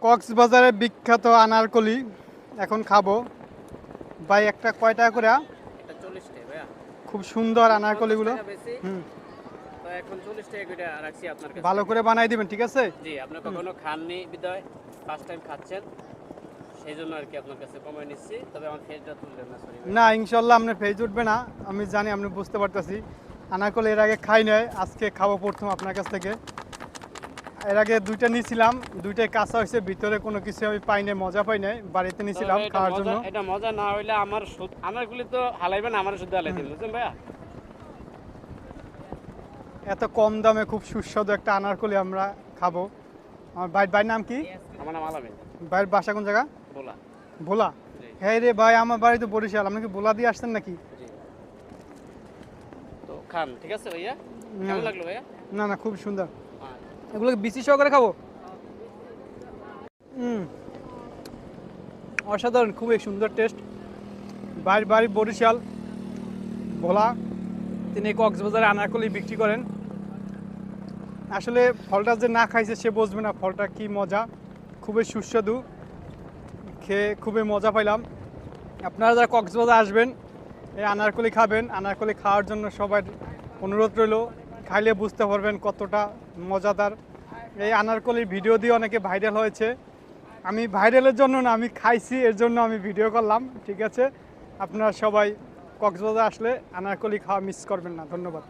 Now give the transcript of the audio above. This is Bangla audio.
কক্সবাজারের বিখ্যাত আনারকলি এখন খাবো। ভাই একটা কয় টাকা করে? এটা 40 টাকা ভাইয়া। খুব সুন্দর 50 আনারকলিগুলো। টাকা বেশি। হুম, তো এখন 40 টাকা করে রাখছি আপনার কাছে। ভালো করে বানাই দিবেন, ঠিক আছে? জি, আপনি কখনো খাননি বিদায় ফার্স্ট টাইম খাচ্ছেন। সেই জন্য আর কি আপনার কাছে কমায় নিচ্ছি। তবে আমার ফেসটা তুললেন না, সরি না, ইনশাল্লাহ আপনার ফেজ উঠবে না, আমি জানি, আপনি বুঝতে পারতেছি। আনারকলি এর আগে খাই নাই, আজকে খাবো প্রথম আপনার কাছ থেকে। এর আগে দুইটা নিয়েছিলাম, দুইটাই কাঁচা হয়েছে, ভিতরে কোনো কিছু আমি পাই নাই, মজা পাই নাই। বাড়িতে নিয়েছিলাম খাওয়ার জন্য। এটা মজা না হইলে আমারগুলি তো হালাইবেন, আমার শুদ্ধ হালাই দিবেন, বুঝছেন ভাইয়া? এত কম দামে খুব সুস্বাদু একটা আনারকলি আমরা খাবো। আমার ভাইয়ের নাম কি? আমার নাম আলামিন। ভাইয়ের বাসা কোন জায়গা? বলা। ভোলা? জি। হ্যাঁ রে ভাই, আমার বাড়ি তো বরিশাল। আপনি কি ভোলা দিয়ে আসছেন নাকি? জি। তো খান, ঠিক আছে ভাইয়া? না কেমন লাগলো ভাইয়া? না না, খুব সুন্দর। হ্যাঁ। এগুলো বিচি সহকারে খাবো। অসাধারণ, খুবই সুন্দর টেস্ট। বাইরের বাড়ি বরিশাল, ভোলা। তিনি কক্সবাজারে আনারকলি বিক্রি করেন। আসলে ফলটা যে না খাইছে সে বুঝবে না ফলটা কি মজা। খুবই সুস্বাদু, খেয়ে খুবই মজা পাইলাম। আপনারা যারা কক্সবাজার আসবেন, এই আনারকলি খাবেন। আনারকলি খাওয়ার জন্য সবার অনুরোধ রইল। খাইলে বুঝতে পারবেন কতটা মজাদার। এই আনারকলির ভিডিও দিয়ে অনেকে ভাইরাল হয়েছে। আমি ভাইরালের জন্য না, আমি খাইছি এর জন্য আমি ভিডিও করলাম, ঠিক আছে? আপনারা সবাই কক্সবাজার আসলে আনারকলি খাওয়া মিস করবেন না। ধন্যবাদ।